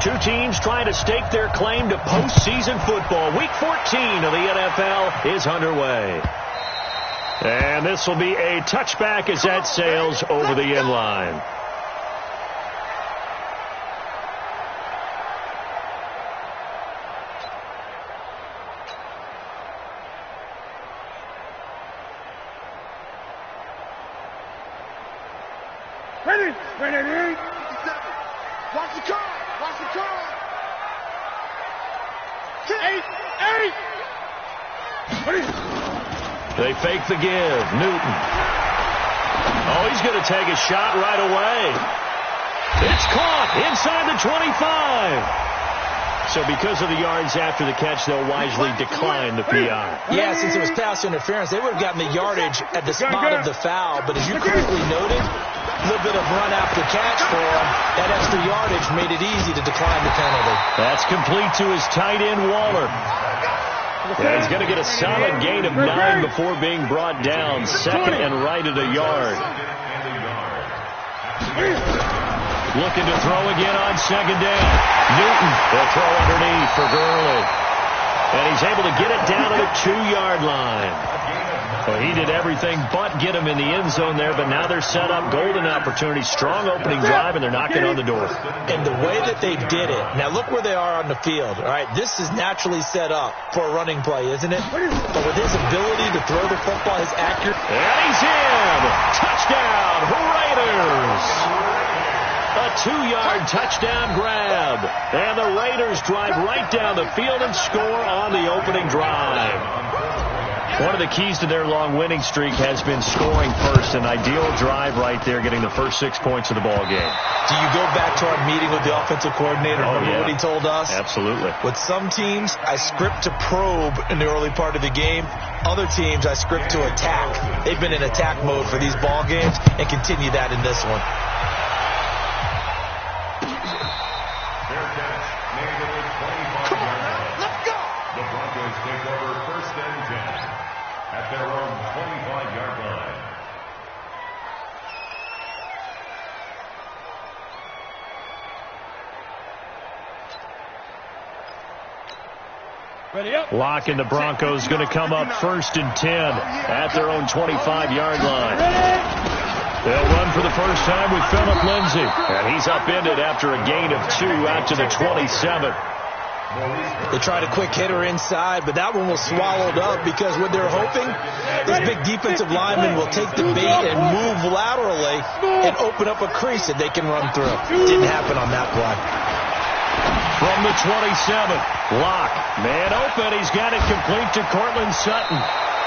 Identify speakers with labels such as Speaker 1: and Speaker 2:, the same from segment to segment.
Speaker 1: Two teams trying to stake their claim to postseason football. Week 14 of the NFL is underway. And this will be a touchback as that sails over the end line.
Speaker 2: Ready. Watch the car. 8. Ready.
Speaker 1: They fake the give. Newton. Oh, he's going to take a shot right away. It's caught inside the 25. So because of the yards after the catch, they'll wisely decline the PI.
Speaker 3: Yeah, since it was pass interference, they would have gotten the yardage at the spot of the foul. But as you correctly noted, a little bit of run after catch for him. That extra yardage made it easy to decline the penalty.
Speaker 1: That's complete to his tight end, Waller. Yeah, he's going to get a solid gain of 9 before being brought down. Second and right at a yard. Looking to throw again on second down. Newton will throw underneath for Gurley. And he's able to get it down to the 2-yard line. Well, he did everything but get him in the end zone there, but now they're set up. Golden opportunity, strong opening drive, and they're knocking on the door.
Speaker 3: And the way that they did it, now look where they are on the field. All right, this is naturally set up for a running play, isn't it? But with his ability to throw the football, his accuracy.
Speaker 1: And he's in! Touchdown, Raiders! A 2-yard touchdown grab. And the Raiders drive right down the field and score on the opening drive. One of the keys to their long winning streak has been scoring first. An ideal drive right there, getting the first 6 points of the ball game.
Speaker 3: Do you go back to our meeting with the offensive coordinator? Remember what he told us?
Speaker 1: Absolutely.
Speaker 3: With some teams, I script to probe in the early part of the game. Other teams, I script to attack. They've been in attack mode for these ball games and continue that in this one.
Speaker 4: Their own 25-yard line.
Speaker 2: Ready up.
Speaker 1: Lock and the Broncos going to come up first and 10 at their own 25-yard line. They'll run for the first time with Phillip Lindsay. And he's upended after a gain of 2 out to the 27.
Speaker 3: They tried a quick hitter inside, but that one was swallowed up because what they're hoping, this big defensive lineman will take the bait and move laterally and open up a crease that they can run through. Didn't happen on that play.
Speaker 1: From the 27, Locke, man open. He's got it complete to Cortland Sutton.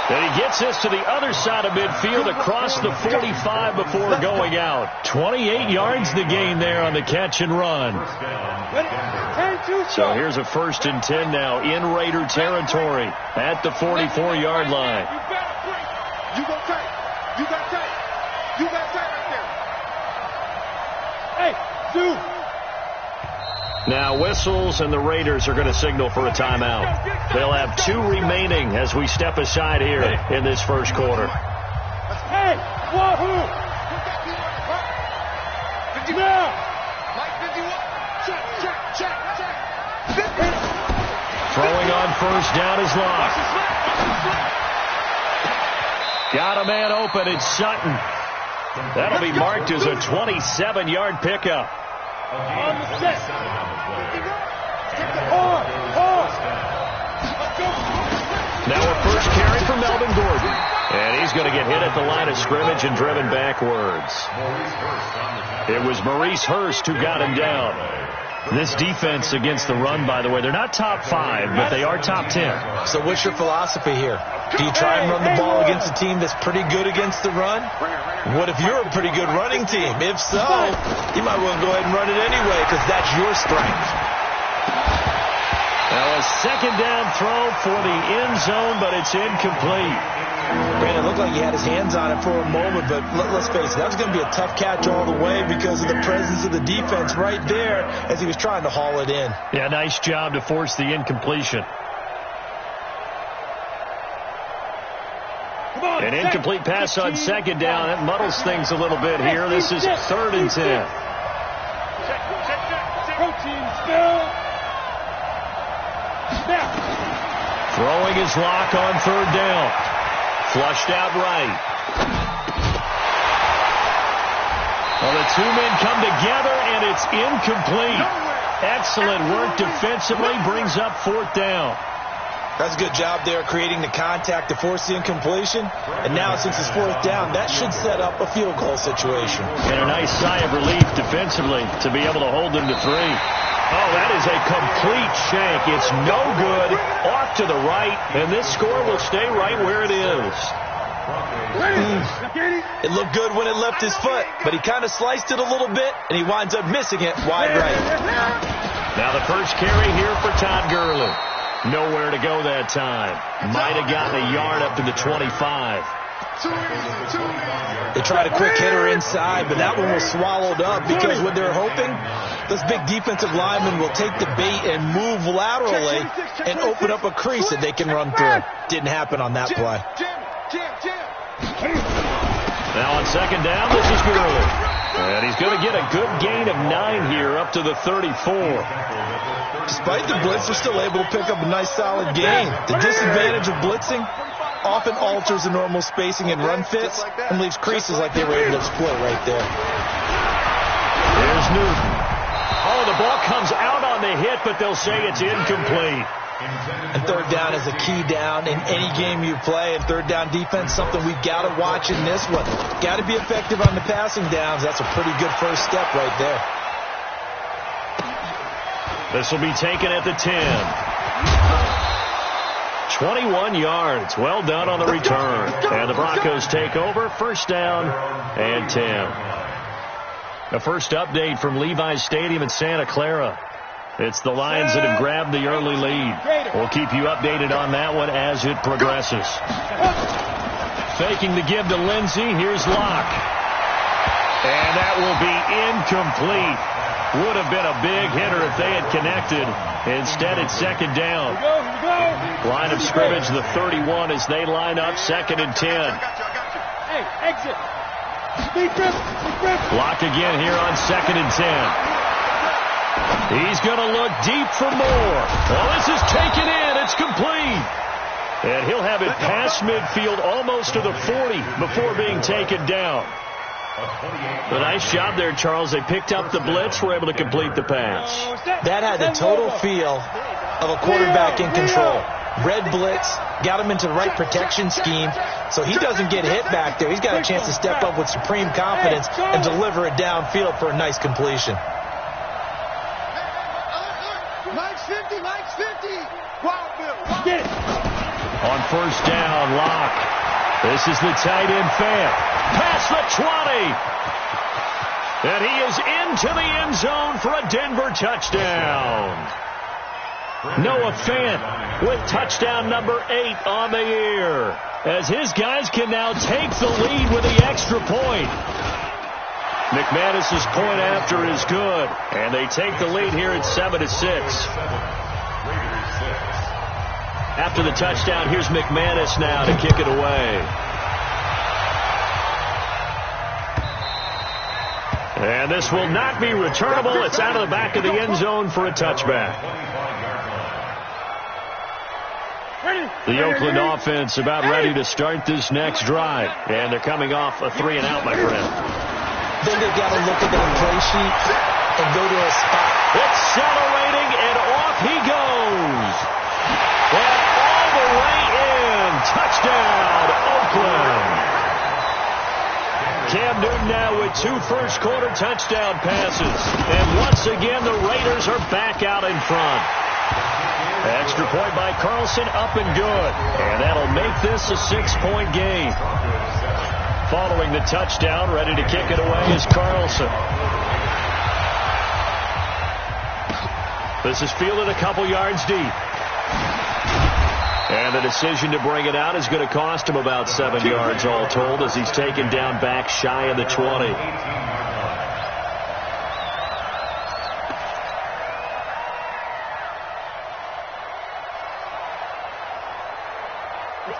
Speaker 1: And he gets this to the other side of midfield across the 45 before going out. 28 yards the gain there on the catch and run. So here's a first and 10 now in Raider territory at the 44-yard line.
Speaker 2: You got tight. You got tight. You got tight right there. Hey, dude.
Speaker 1: Now whistles, and the Raiders are going to signal for a timeout. They'll have 2 remaining as we step aside here in this first quarter.
Speaker 2: Hey, wahoo! 50 now. Mike 51. Check.
Speaker 1: Throwing on first down is Locke. Got a man open. It's Sutton. That'll be marked as a 27-yard pickup.
Speaker 2: On the set.
Speaker 1: Now a first carry for Melvin Gordon. And he's going to get hit at the line of scrimmage and driven backwards. It was Maurice Hurst who got him down. This defense against the run, by the way, they're not top 5, but they are top 10.
Speaker 3: So what's your philosophy here? Do you try and run the ball against a team that's pretty good against the run? What if you're a pretty good running team? If so, you might want to go ahead and run it anyway because that's your strength.
Speaker 1: Now a second down throw for the end zone, but it's incomplete.
Speaker 3: Brandon, it looked like he had his hands on it for a moment, but let's face it, that was going to be a tough catch all the way because of the presence of the defense right there as he was trying to haul it in.
Speaker 1: Yeah, nice job to force the incompletion. An incomplete pass on second down. That muddles things a little bit here. This is 3rd and 10.
Speaker 2: Protein spell.
Speaker 1: Throwing his lock on third down. Flushed out right. Well, the two men come together, and it's incomplete. Excellent work defensively, brings up fourth down.
Speaker 3: That's a good job there, creating the contact to force the incompletion. And now, since it's fourth down, that should set up a field goal situation.
Speaker 1: And a nice sigh of relief defensively to be able to hold them to 3. Oh, that is a complete shank. It's no good. Off to the right, and this score will stay right where it is.
Speaker 3: It looked good when it left his foot, but he kind of sliced it a little bit, and he winds up missing it wide right.
Speaker 1: Now the first carry here for Todd Gurley. Nowhere to go that time. Might have gotten a yard up to the 25.
Speaker 3: They tried a quick hitter inside, but that one was swallowed up because what they're hoping, those big defensive linemen will take the bait and move laterally and open up a crease that they can run through. Didn't happen on that play.
Speaker 1: Now on second down, this is Gurley. And he's going to get a good gain of 9 here up to the 34.
Speaker 3: Despite the blitz, they're still able to pick up a nice solid gain. The disadvantage of blitzing often alters the normal spacing and run fits and leaves creases like they were able to exploit right there.
Speaker 1: There's Newton. Oh, the ball comes out on the hit, but they'll say it's incomplete.
Speaker 3: And third down is a key down in any game you play. And third down defense, something we've got to watch in this one. Got to be effective on the passing downs. That's a pretty good first step right there.
Speaker 1: This will be taken at the 10. 21 yards. Well done on the return. And the Broncos take over. First down and 10. The first update from Levi's Stadium in Santa Clara. It's the Lions that have grabbed the early lead. We'll keep you updated on that one as it progresses. Faking the give to Lindsey. Here's Locke. And that will be incomplete. Would have been a big hitter if they had connected. Instead, it's second down. Line of scrimmage, the 31 as they line up, second and 10.
Speaker 2: Hey, exit.
Speaker 1: Block again here on second and 10. He's going to look deep for more. Well, this is taken in. It's complete. And he'll have it past midfield almost to the 40 before being taken down. A nice job there, Charles. They picked up the blitz, were able to complete the pass.
Speaker 3: That had the total feel of a quarterback in control. Red blitz, got him into the right protection scheme, so he doesn't get hit back there. He's got a chance to step up with supreme confidence and deliver it downfield for a nice completion.
Speaker 2: Mike's 50. Wild Bill. Get it.
Speaker 1: On first down, Locke. This is the tight end Fant. Past the 20. And he is into the end zone for a Denver touchdown. Noah Fant with touchdown number 8 on the year, as his guys can now take the lead with the extra point. McManus's point after is good, and they take the lead here at 7-6. After the touchdown, here's McManus now to kick it away. And this will not be returnable. It's out of the back of the end zone for a touchback. The Oakland offense about ready to start this next drive. And they're coming off a 3-and-out, my friend.
Speaker 3: Then they've got to look at that play sheet and go to a spot.
Speaker 1: Accelerating, and off he goes. And all the way in. Touchdown, Oakland. Cam Newton now with 2 first-quarter touchdown passes. And once again, the Raiders are back out in front. Extra point by Carlson, up and good. And that'll make this a 6-point game. Following the touchdown, ready to kick it away is Carlson. This is fielded a couple yards deep. And the decision to bring it out is going to cost him about 7 yards all told, as he's taken down back shy of the 20.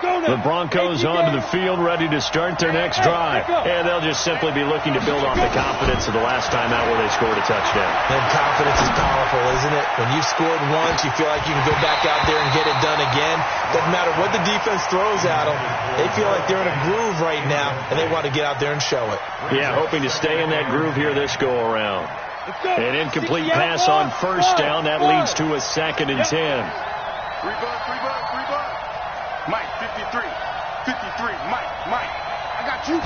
Speaker 1: The Broncos onto the field, ready to start their next drive. And they'll just simply be looking to build off the confidence of the last time out where they scored a touchdown.
Speaker 3: And confidence is powerful, isn't it? When you've scored once, you feel like you can go back out there and get it done again. Doesn't matter what the defense throws at them. They feel like they're in a groove right now, and they want to get out there and show it.
Speaker 1: Yeah, hoping to stay in that groove here this go-around. An incomplete pass on first down. That leads to a 2nd and 10.
Speaker 2: 3 bucks. Mike, 53. Mike. I got you.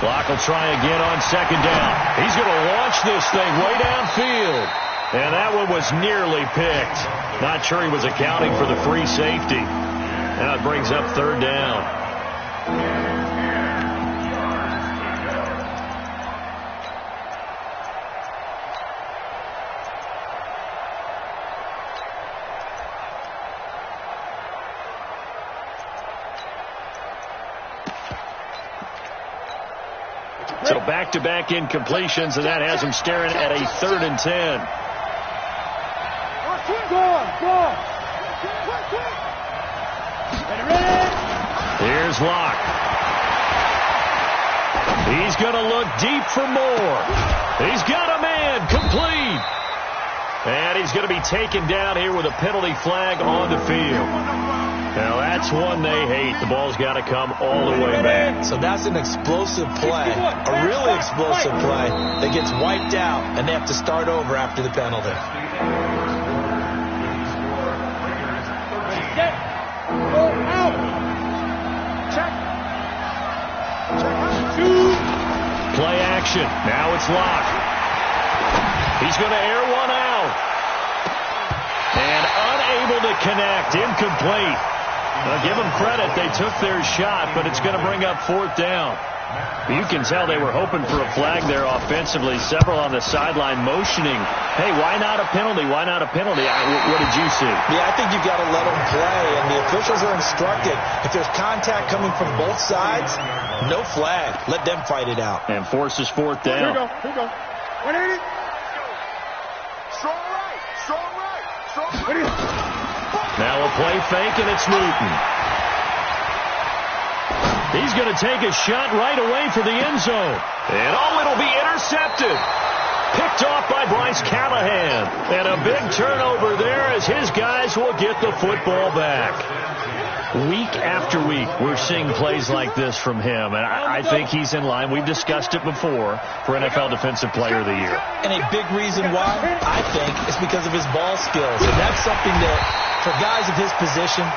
Speaker 1: Clock will try again on 2nd down. He's going to launch this thing way downfield. And that one was nearly picked. Not sure he was accounting for the free safety. Now it brings up 3rd down. So back-to-back incompletions, and that has him staring at a 3rd and 10. Here's Locke. He's going to look deep for more. He's got a man, complete. And he's going to be taken down here with a penalty flag on the field. Now, that's one they hate. The ball's got to come all the way back.
Speaker 3: So that's an explosive play, a really explosive play that gets wiped out, and they have to start over after the penalty.
Speaker 1: Play action. Now it's Locke. He's going to air one out. And unable to connect. Incomplete. Now, give them credit. They took their shot, but it's going to bring up 4th down. You can tell they were hoping for a flag there offensively. Several on the sideline motioning, hey, why not a penalty? Why not a penalty? What did you see?
Speaker 3: Yeah, I think you've got to let them play, and the officials are instructed. If there's contact coming from both sides, no flag. Let them fight it out.
Speaker 1: And forces 4th down.
Speaker 2: Here we go. 180. Strong right.
Speaker 1: Now a play fake, and it's Newton. He's going to take a shot right away for the end zone. And, it'll be intercepted. Picked off by Bryce Callahan. And a big turnover there as his guys will get the football back. Week after week, we're seeing plays like this from him, and I think he's in line. We've discussed it before for NFL Defensive Player of the Year.
Speaker 3: And a big reason why, I think, is because of his ball skills. And that's something that, for guys of his position,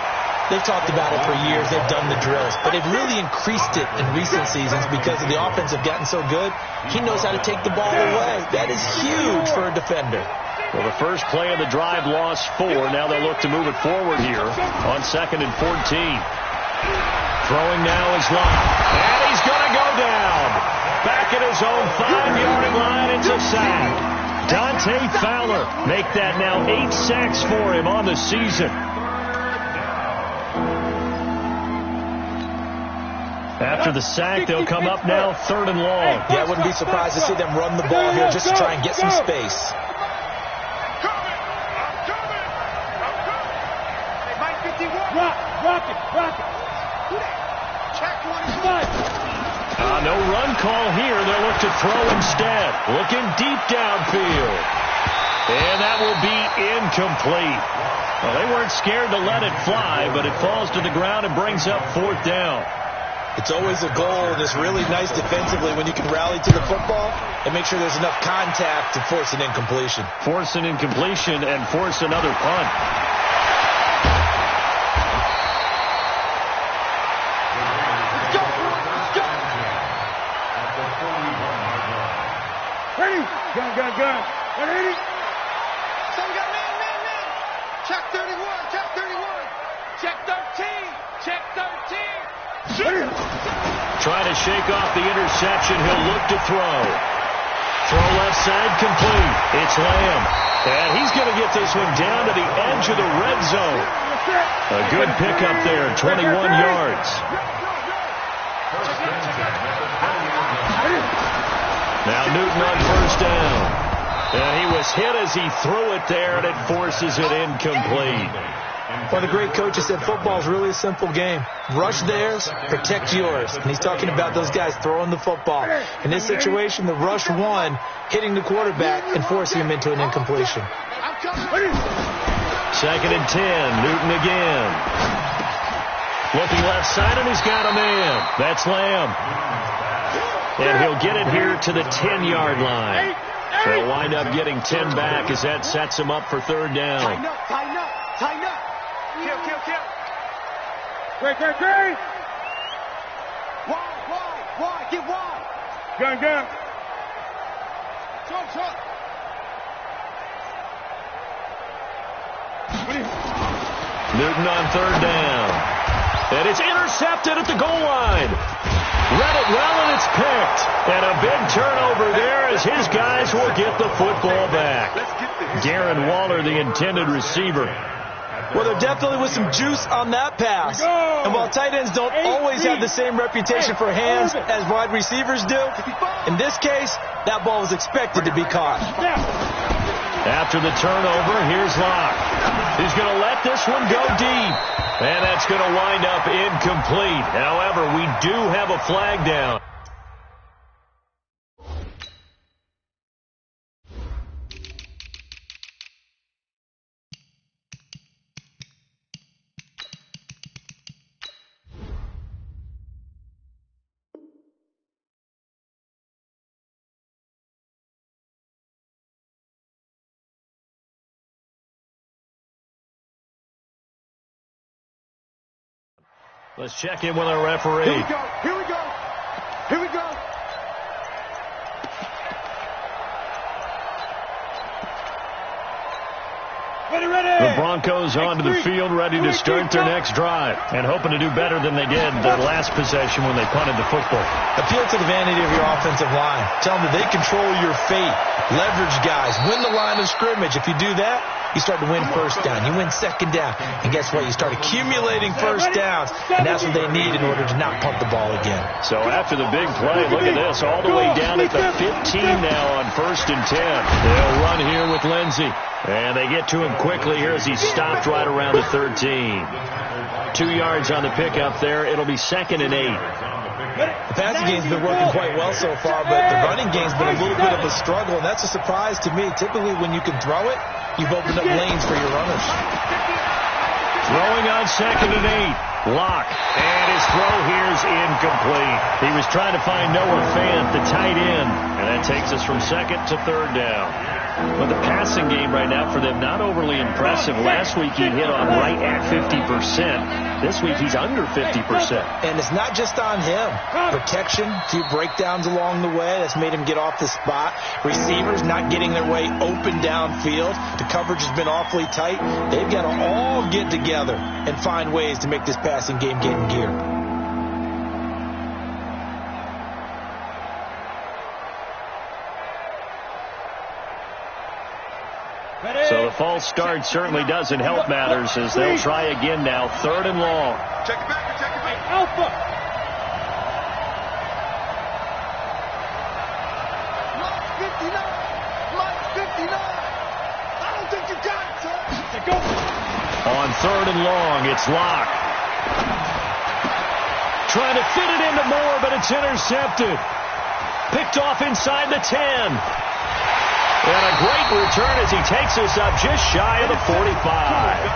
Speaker 3: they've talked about it for years. They've done the drills. But they've really increased it in recent seasons because of the offense have gotten so good. He knows how to take the ball away. That is huge for a defender.
Speaker 1: Well, the first play of the drive lost 4. Now they'll look to move it forward here on 2nd and 14. Throwing now is Locke. And he's going to go down. Back at his own 5-yard line. It's a sack. Dante Fowler make that now 8 sacks for him on the season. After the sack, they'll come up now 3rd and long.
Speaker 3: Yeah, I wouldn't be surprised to see them run the ball here just to try and get some space.
Speaker 2: Rock it. Check 1.
Speaker 1: No run call here. They'll look to throw instead. Looking deep downfield. And that will be incomplete. Well, they weren't scared to let it fly, but it falls to the ground and brings up 4th down.
Speaker 3: It's always a goal, and it's really nice defensively when you can rally to the football and make sure there's enough contact to force an incompletion.
Speaker 1: Force an incompletion and force another punt.
Speaker 2: Gun. 180. So we got man. Check 31. Check 13.
Speaker 1: Trying to shake off the interception. He'll look to throw. Throw left side complete. It's Lamb. And he's going to get this one down to the edge of the red zone. A good pickup there, 21 yards. Now Newton on first down. And he was hit as he threw it there, and it forces it incomplete.
Speaker 3: Well, the great coach has said football is really a simple game. Rush theirs, protect yours. And he's talking about those guys throwing the football. In this situation, the rush one, hitting the quarterback and forcing him into an incompletion.
Speaker 1: 2nd and 10. Newton again. Looking left side, and he's got a man. That's Lamb. And he'll get it here to the 10-yard line. They'll wind up getting 10 back as that sets him up for 3rd down.
Speaker 2: Tighten up, tighten up, tighten up. Kill. Great. Wide, get wide. Gun. Short.
Speaker 1: Newton on 3rd down. And it's intercepted at the goal line. Read it well, and it's picked. And a big turnover there as his guys will get the football back. Darren Waller, the intended receiver.
Speaker 3: Well, there definitely was some juice on that pass. And while tight ends don't always have the same reputation for hands as wide receivers do, in this case, that ball was expected to be caught.
Speaker 1: After the turnover, here's Locke. He's going to let this one go deep. And that's going to wind up incomplete. However, we do have a flag down. Let's check in with our referee.
Speaker 2: Here we go. Ready.
Speaker 1: The Broncos onto the field, ready to start their next drive, and hoping to do better than they did their last possession when they punted the football.
Speaker 3: Appeal to the vanity of your offensive line. Tell them that they control your fate. Leverage guys. Win the line of scrimmage. If you do that, you start to win 1st down. You win 2nd down. And guess what? You start accumulating 1st downs. And that's what they need in order to not punt the ball again.
Speaker 1: So after the big play, look at this. All the way down at the 15 now on 1st and 10. They'll run here with Lindsey. And they get to him quickly here as he's stopped right around the 13. 2 yards on the pickup there. It'll be 2nd and 8.
Speaker 3: The passing game's been working quite well so far, but the running game's been a little bit of a struggle, and that's a surprise to me. Typically, when you can throw it, you've opened up lanes for your runners.
Speaker 1: Throwing on 2nd and 8. Locke. And his throw here's incomplete. He was trying to find Noah Fant, the tight end. And that takes us from 2nd to 3rd down. Well, the passing game right now for them, not overly impressive. Last week he hit on right at 50%. This week he's under 50%.
Speaker 3: And it's not just on him. Protection, a few breakdowns along the way. That's made him get off the spot. Receivers not getting their way open downfield. The coverage has been awfully tight. They've got to all get together and find ways to make this passing game get in gear.
Speaker 1: So the false start certainly doesn't help matters as they'll try again now. 3rd and long.
Speaker 2: Check it back. Alpha. Lock 59. I don't think you got it, sir. Go.
Speaker 1: On 3rd and long, it's Locke. Trying to fit it into Moore, but it's intercepted. Picked off inside the 10. And a great return as he takes us up just shy of the 45.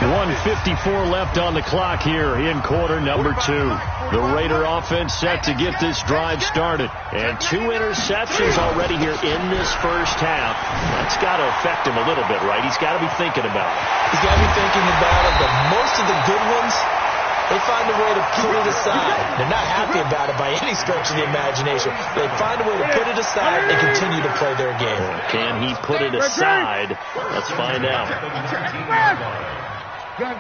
Speaker 1: 1:54 left on the clock here in quarter number 2. The Raider offense set to get this drive started. And 2 interceptions already here in this first half. That's got to affect him a little bit, right? He's got to be thinking about it.
Speaker 3: He's got to be thinking about it, but most of the good ones, they find a way to put it aside. They're not happy about it by any stretch of the imagination. They find a way to put it aside and continue to play their game.
Speaker 1: Can he put it aside? Let's find out.
Speaker 2: Gun.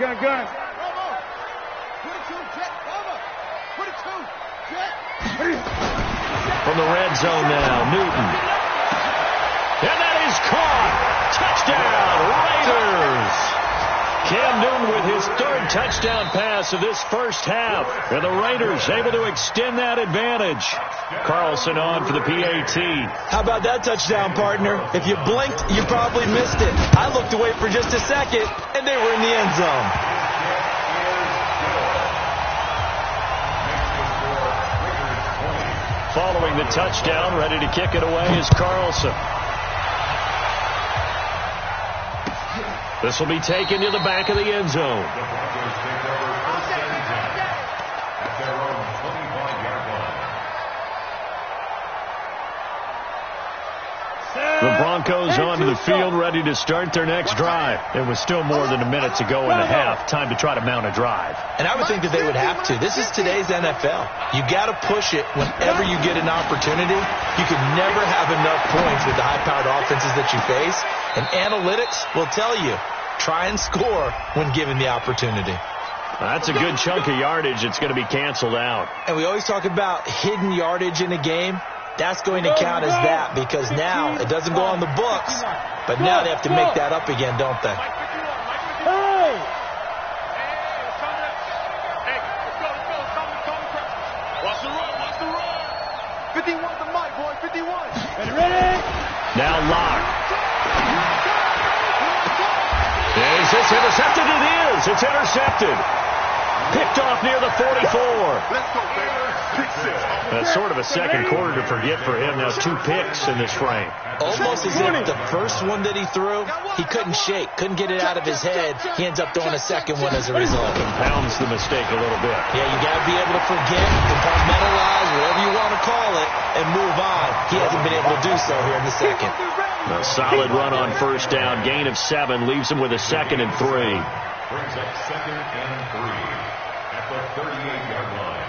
Speaker 1: From the red zone now, Newton. And that is caught. Touchdown, Raiders. Cam Newton with his 3rd touchdown pass of this first half. And the Raiders able to extend that advantage. Carlson on for the PAT.
Speaker 3: How about that touchdown, partner? If you blinked, you probably missed it. I looked away for just a second, and and they were in the end zone.
Speaker 1: Following the touchdown, ready to kick it away is Carlson. This will be taken to the back of the end zone. The Broncos onto the field, ready to start their next drive. There was still more than a minute to go in the half. Time to try to mount a drive.
Speaker 3: And I would think that they would have to. This is today's NFL. You got to push it whenever you get an opportunity. You can never have enough points with the high-powered offenses that you face. And analytics will tell you, try and score when given the opportunity.
Speaker 1: That's a good chunk of yardage. It's going to be canceled out.
Speaker 3: And we always talk about hidden yardage in a game. That's going to count as that because now it doesn't go on the books, but now they have to make that up again, don't they?
Speaker 2: Watch the run. 51 the mic, boy, 51.
Speaker 1: Ready? Now Locke. Is this intercepted? It is. It's intercepted. Picked off near the 44.
Speaker 2: Let's go, baby.
Speaker 1: That's sort of a second quarter to forget for him. Now 2 picks in this frame.
Speaker 3: Almost as if the first one that he threw, he couldn't shake, couldn't get it out of his head. He ends up throwing a second one as a result.
Speaker 1: Compounds the mistake a little bit.
Speaker 3: Yeah, you got to be able to forget, compartmentalize, whatever you want to call it, and move on. He hasn't been able to do so here in the second.
Speaker 1: A solid run on first down. Gain of 7 leaves him with a 2nd and 3.
Speaker 4: Brings up 2nd and 3 at the 38-yard line.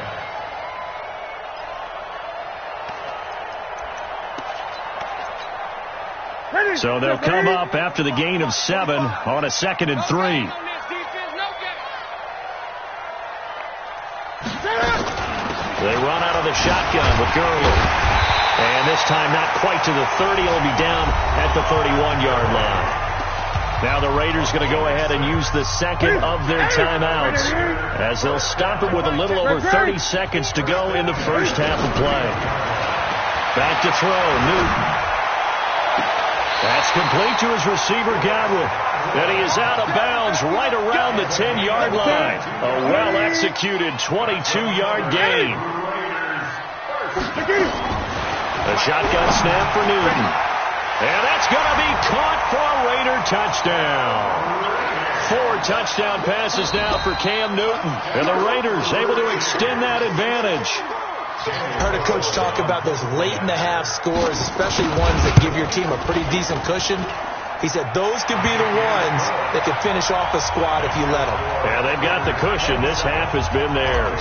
Speaker 1: So they'll come up after the gain of 7 on a 2nd and 3. They run out of the shotgun with Gurley. And this time not quite to the 30. He'll be down at the 31-yard line. Now the Raiders going to go ahead and use the second of their timeouts as they'll stop it with a little over 30 seconds to go in the first half of play. Back to throw, Newton. That's complete to his receiver, Godwin. And he is out of bounds right around the 10-yard line. A well-executed 22-yard gain. A shotgun snap for Newton. And that's going to be caught for a Raider touchdown. 4 touchdown passes now for Cam Newton. And the Raiders able to extend that advantage.
Speaker 3: I heard a coach talk about those late-in-the-half scores, especially ones that give your team a pretty decent cushion. He said those could be the ones that could finish off a squad if you let them.
Speaker 1: Yeah, they've got the cushion. This half has been theirs.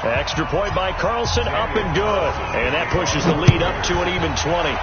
Speaker 1: Extra point by Carlson, up and good. And that pushes the lead up to an even 20.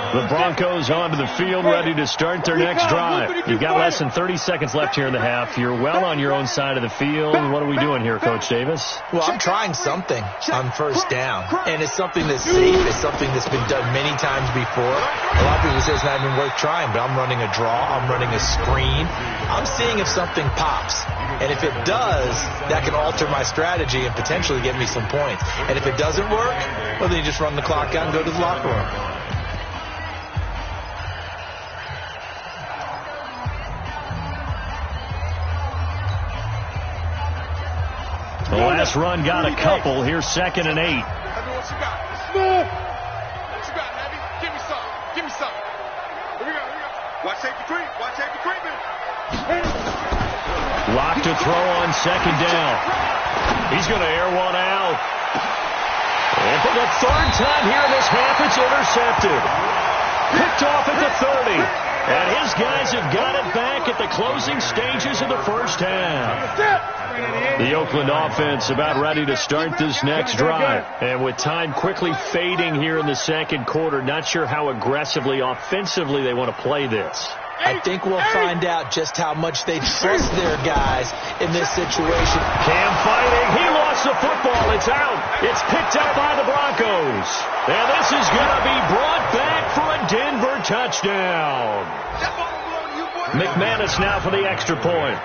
Speaker 1: The Broncos onto the field, ready to start their next drive. You've got less than 30 seconds left here in the half. You're well on your own side of the field. What are we doing here, Coach Davis?
Speaker 3: Well, I'm trying something on first down, and it's something that's safe. It's something that's been done many times before. A lot of people say it's not even worth trying, but I'm running a draw. I'm running a screen. I'm seeing if something pops. And if it does, that can alter my strategy and potentially get me some points. And if it doesn't work, well, then you just run the clock out and go to the locker room.
Speaker 1: The last run got a couple. Here's 2nd and 8.
Speaker 2: What you got? What you got, Nabby? Give me something. Give me something. Here we go. Watch safety creep. Watch safety creeping.
Speaker 1: Locked to throw on 2nd down. He's going to air one out. And for the 3rd time here in this half, it's intercepted. Picked off at the 30. And his guys have got it back at the closing stages of the first half. The Oakland offense about ready to start this next drive. And with time quickly fading here in the second quarter, not sure how aggressively, offensively they want to play this.
Speaker 3: I think we'll find out just how much they trust their guys in this situation.
Speaker 1: Cam fighting. He lost the football. It's out. It's picked up by the Broncos. And this is going to be brought back for a Denver touchdown. McManus now for the extra point.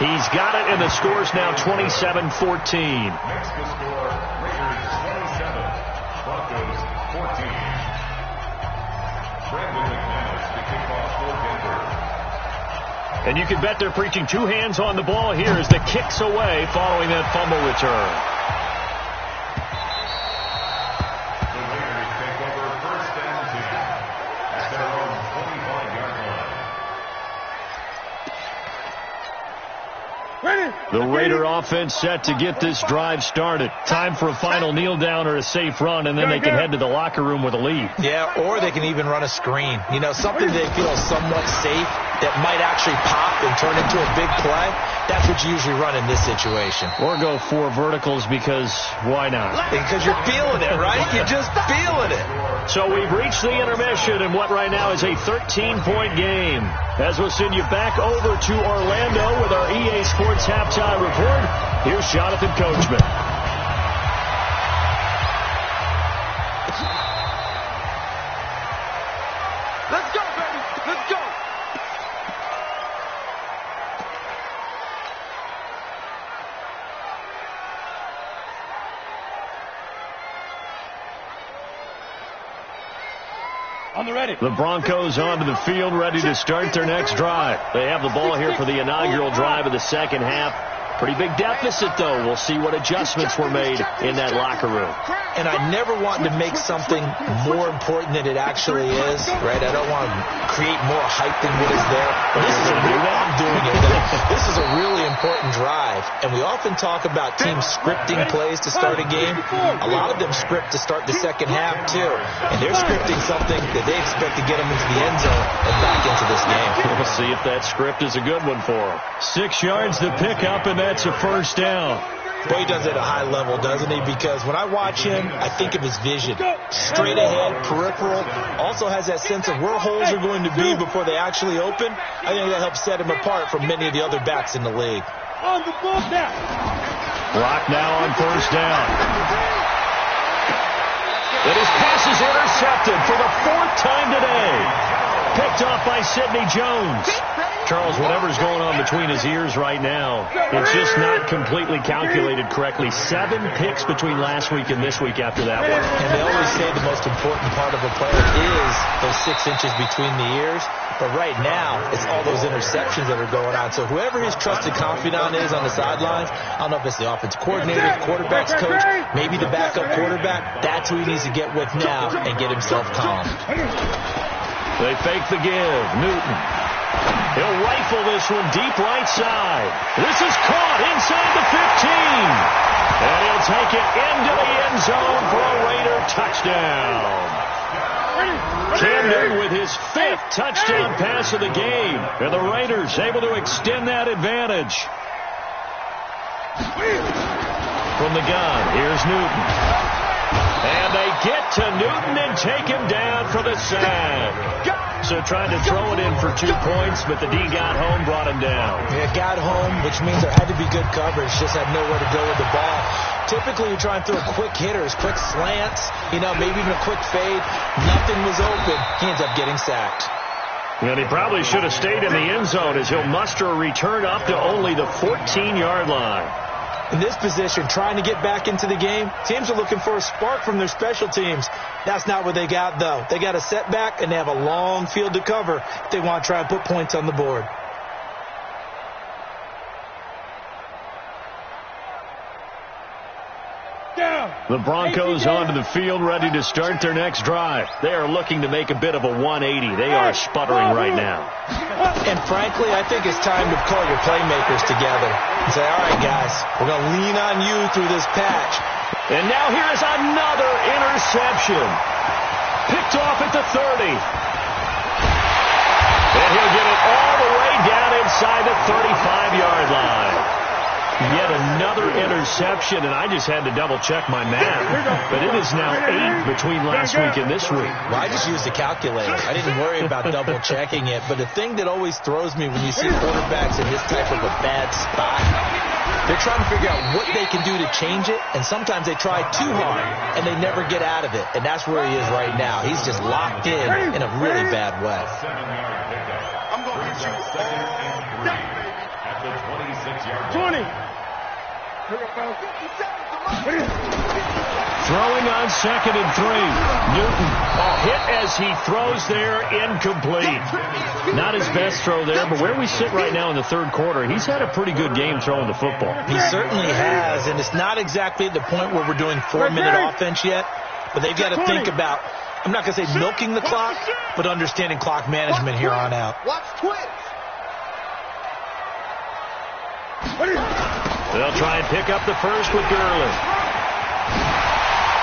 Speaker 1: He's got it, and the score's now 27-14.
Speaker 4: Makes the score Raiders 27, Broncos 14. Brandon McManus to kick off for Denver.
Speaker 1: And you can bet they're preaching two hands on the ball here as the kick's away following that fumble return.
Speaker 4: The Raiders take over 1st and 10 at their own 25-yard line.
Speaker 1: The Raider offense set to get this drive started. Time for a final kneel down or a safe run, and then they can head to the locker room with a lead.
Speaker 3: Yeah, or they can even run a screen. You know, something they feel somewhat safe that might actually pop and turn into a big play. That's what you usually run in this situation.
Speaker 1: Or go 4 verticals because why not?
Speaker 3: Because you're feeling it, right? You're just feeling it.
Speaker 1: So we've reached the intermission in what right now is a 13-point game. As we'll send you back over to Orlando with our EA Sports Halftime Report, here's Jonathan Coachman.
Speaker 2: Let's go, baby. Let's go.
Speaker 5: On the ready.
Speaker 1: The Broncos onto the field, ready to start their next drive. They have the ball here for the inaugural drive of the second half. Pretty big deficit, though. We'll see what adjustments were made in that locker room.
Speaker 3: And I never want to make something more important than it actually is, right? I don't want to create more hype than what is there. This is I'm doing it. This is a really important drive. And we often talk about teams scripting plays to start a game. A lot of them script to start the second half, too. And they're scripting something that they expect to get them into the end zone and back into this game.
Speaker 1: We'll see if that script is a good one for them. 6 yards to pick up, and that's a first down.
Speaker 3: Boy, he does it at a high level, doesn't he? Because when I watch him, I think of his vision. Straight ahead, peripheral. Also has that sense of where holes are going to be before they actually open. I think that helps set him apart from many of the other backs in the league.
Speaker 5: On the ball now.
Speaker 1: Clock now on first down. And his pass is intercepted for the 4th time today. Picked off by Sidney Jones. Charles, whatever's going on between his ears right now, it's just not completely calculated correctly. 7 picks between last week and this week after that one.
Speaker 3: And they always say the most important part of a player is those 6 inches between the ears. But right now, it's all those interceptions that are going on. So whoever his trusted confidant is on the sidelines, I don't know if it's the offensive coordinator, quarterback's coach, maybe the backup quarterback, that's who he needs to get with now and get himself calm.
Speaker 1: They fake the give. Newton. He'll rifle this one deep right side. This is caught inside the 15. And he'll take it into the end zone for a Raider touchdown. Cam Newton with his 5th touchdown pass of the game. And the Raiders able to extend that advantage. From the gun, here's Newton. And they get to Newton and take him down for the sack. So trying to throw it in for 2 points, but the D got home, brought him down.
Speaker 3: Yeah, got home, which means there had to be good coverage. Just had nowhere to go with the ball. Typically, you try and throw quick hitters, quick slants, maybe even a quick fade. Nothing was open. He ends up getting sacked.
Speaker 1: And he probably should have stayed in the end zone as he'll muster a return up to only the 14-yard line.
Speaker 3: In this position, trying to get back into the game, teams are looking for a spark from their special teams. That's not what they got, though. They got a setback, and they have a long field to cover if they want to try and put points on the board.
Speaker 1: The Broncos onto the field, ready to start their next drive. They are looking to make a bit of a 180. They are sputtering right now.
Speaker 3: And frankly, I think it's time to call your playmakers together and say, all right, guys, we're going to lean on you through this patch.
Speaker 1: And now here is another interception. Picked off at the 30. And he'll get it all the way down inside the 35-yard line. Yet another interception, and I just had to double-check my math. But it is now 8 between last week and this week.
Speaker 3: Well, I just used a calculator. I didn't worry about double-checking it. But the thing that always throws me when you see quarterbacks in this type of a bad spot, they're trying to figure out what they can do to change it, and sometimes they try too hard, and they never get out of it. And that's where he is right now. He's just locked in a really bad way.
Speaker 2: I'm going to get you all that, baby.
Speaker 4: at the 26-yard
Speaker 5: 20.
Speaker 1: Throwing on 2nd and 3. Newton hit as he throws there, incomplete. Not his best throw there, but where we sit right now in the third quarter, he's had a pretty good game throwing the football.
Speaker 3: He certainly has, and it's not exactly at the point where we're doing 4-minute offense yet, but they've got to think about, I'm not going to say milking the clock, but understanding clock management here on out.
Speaker 2: Watch twins.
Speaker 1: They'll try and pick up the first with Gurley.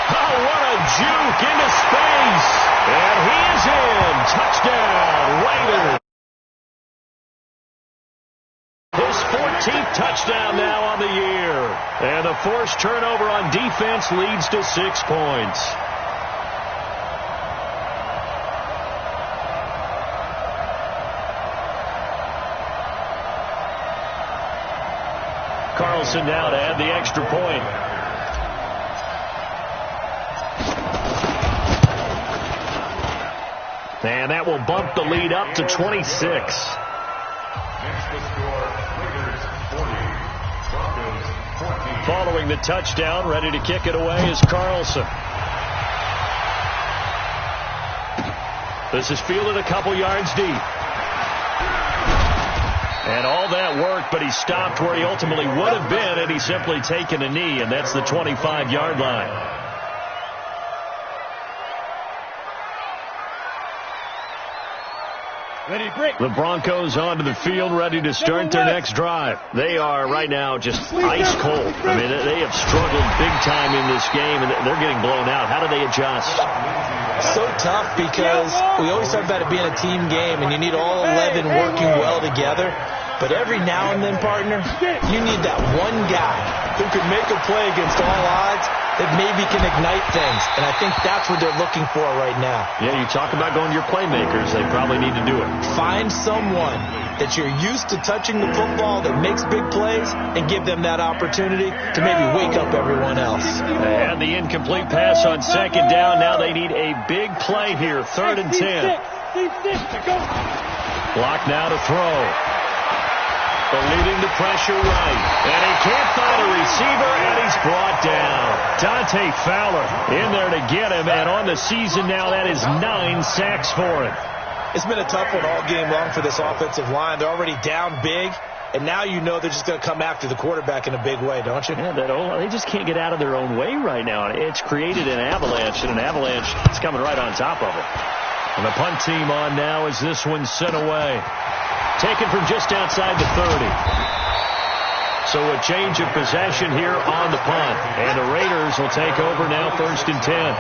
Speaker 1: Oh, what a juke into space. And he is in. Touchdown, Raiders. His 14th touchdown now on the year. And the forced turnover on defense leads to 6 points. Carlson now to add the extra point. And that will bump the lead up to 26.
Speaker 4: Next to score, Raiders 40, Broncos 14.
Speaker 1: Following the touchdown, ready to kick it away is Carlson. This is fielded a couple yards deep. And all that work, but he stopped where he ultimately would have been had he simply taken a knee, and that's the 25-yard line.
Speaker 5: Ready, break.
Speaker 1: The Broncos onto the field, ready to start their next drive. They are right now just ice cold. I mean, they have struggled big time in this game, and they're getting blown out. How do they adjust?
Speaker 3: So tough because we always talk about it being a team game, and you need all 11 working well together. But every now and then, partner, you need that one guy who can make a play against all odds that maybe can ignite things. And I think that's what they're looking for right now.
Speaker 1: Yeah, you talk about going to your playmakers. They probably need to do it.
Speaker 3: Find someone that you're used to touching the football that makes big plays and give them that opportunity to maybe wake up everyone else.
Speaker 1: And the incomplete pass on 2nd down. Now they need a big play here, 3rd and 10. Block now to throw. Leading the pressure right. And he can't find a receiver, and he's brought down. Dante Fowler in there to get him, and on the season now, that is 9 sacks for him.
Speaker 3: It's been a tough one all game long for this offensive line. They're already down big, and now you know they're just going to come after the quarterback in a big way, don't you?
Speaker 1: Yeah, they just can't get out of their own way right now. It's created an avalanche, and an avalanche is coming right on top of it. And the punt team on now as this one's sent away. Taken from just outside the 30. So a change of possession here on the punt. And the Raiders will take over now, 1st and 10.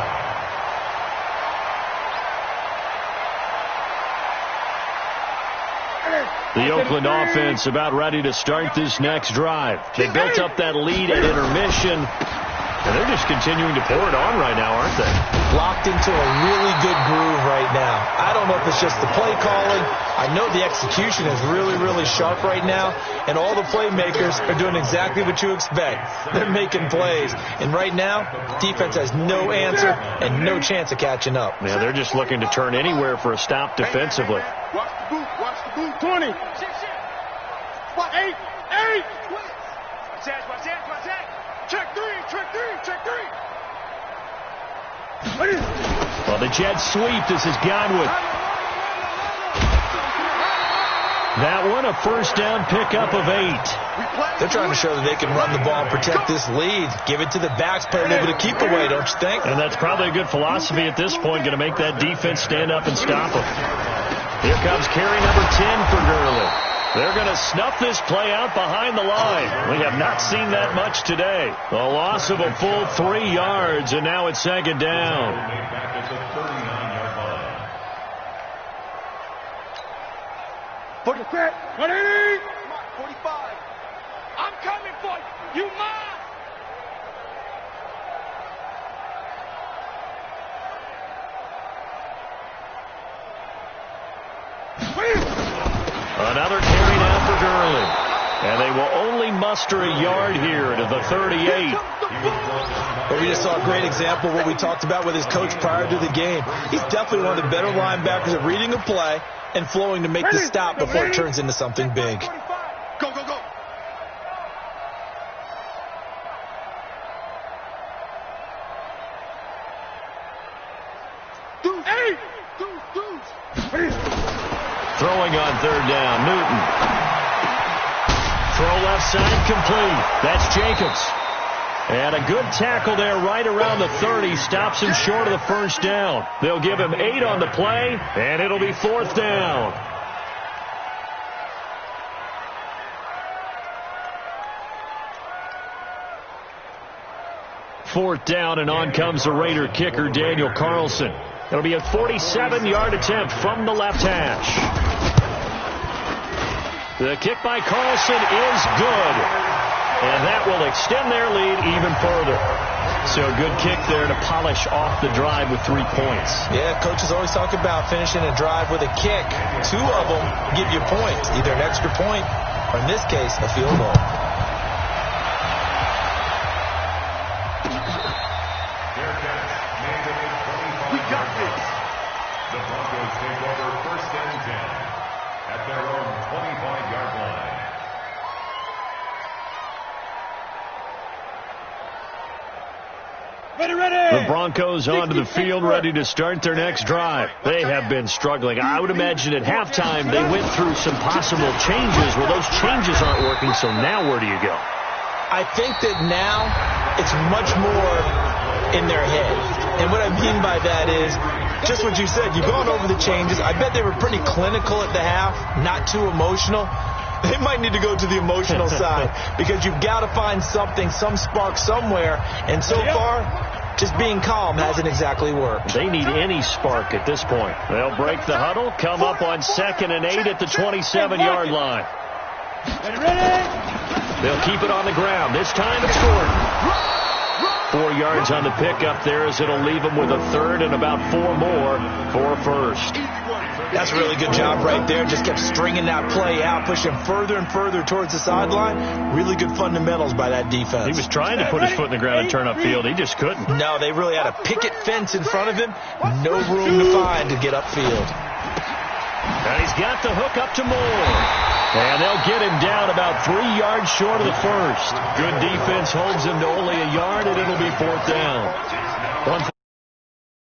Speaker 1: The Oakland offense about ready to start this next drive. They built up that lead at intermission, and they're just continuing to pour it on right now, aren't they?
Speaker 3: Locked into a really good groove right now. I don't know if it's just the play calling. I know the execution is really, really sharp right now, and all the playmakers are doing exactly what you expect. They're making plays, and right now, defense has no answer and no chance of catching up.
Speaker 1: Yeah, they're just looking to turn anywhere for a stop defensively.
Speaker 2: Watch the boot. Watch the boot.
Speaker 5: 20.
Speaker 2: What?
Speaker 5: 8.
Speaker 2: Watch that. Check three.
Speaker 1: Well, the jet sweep. This is Godwin. That one, a 1st down pickup of 8.
Speaker 3: They're trying to show that they can run the ball and protect this lead. Give it to the backs, play a little bit of keep away, don't you think?
Speaker 1: And that's probably a good philosophy at this point, going to make that defense stand up and stop them. Here comes carry number 10 for Gurley. They're going to snuff this play out behind the line. We have not seen that much today. A loss of a full 3 yards, and now it's 2nd down.
Speaker 4: Back at the 39-yard line.
Speaker 5: 45.
Speaker 2: 45. I'm coming for you. You mine.
Speaker 1: Another carry now for Gurley. And they will only muster a yard here to the 38.
Speaker 3: But we just saw a great example of what we talked about with his coach prior to the game. He's definitely one of the better linebackers at reading a play and flowing to make the stop before it turns into something big.
Speaker 2: Go.
Speaker 1: Throwing on third down, Newton. Throw left side complete. That's Jacobs. And a good tackle there right around the 30. Stops him short of the first down. They'll give him 8 on the play, and it'll be 4th down. Fourth down, and on comes the Raider kicker, Daniel Carlson. It'll be a 47-yard attempt from the left hash. The kick by Carlson is good, and that will extend their lead even further. So a good kick there to polish off the drive with 3 points.
Speaker 3: Yeah, coaches always talk about finishing a drive with a kick. 2 of them give you points, either an extra point or, in this case, a field goal.
Speaker 4: We got this. The Broncos take over 1st and 10 at their own 25-yard line.
Speaker 1: The Broncos onto the field, ready to start their next drive. They have been struggling. I would imagine at halftime they went through some possible changes. Well, those changes aren't working, so now where do you go?
Speaker 3: I think that now it's much more in their head. And what I mean by that is just what you said. You've gone over the changes. I bet they were pretty clinical at the half, not too emotional. They might need to go to the emotional side because you've got to find something, some spark somewhere. And so far, just being calm hasn't exactly worked.
Speaker 1: They need any spark at this point. They'll break the huddle, come up on 2nd and 8 at the 27-yard line. They'll keep it on the ground. This time it's Gordon. 4 yards on the pickup there as it'll leave them with a 3rd and about 4 more for a 1st.
Speaker 3: That's a really good job right there. Just kept stringing that play out, pushing further and further towards the sideline. Really good fundamentals by that defense.
Speaker 1: He was trying to put his foot in the ground and turn upfield. He just couldn't.
Speaker 3: No, they really had a picket fence in front of him. No room to find to get upfield.
Speaker 1: And he's got the hook up to Moore. And they'll get him down about 3 yards short of the 1st. Good defense holds him to only a yard, and it'll be 4th down.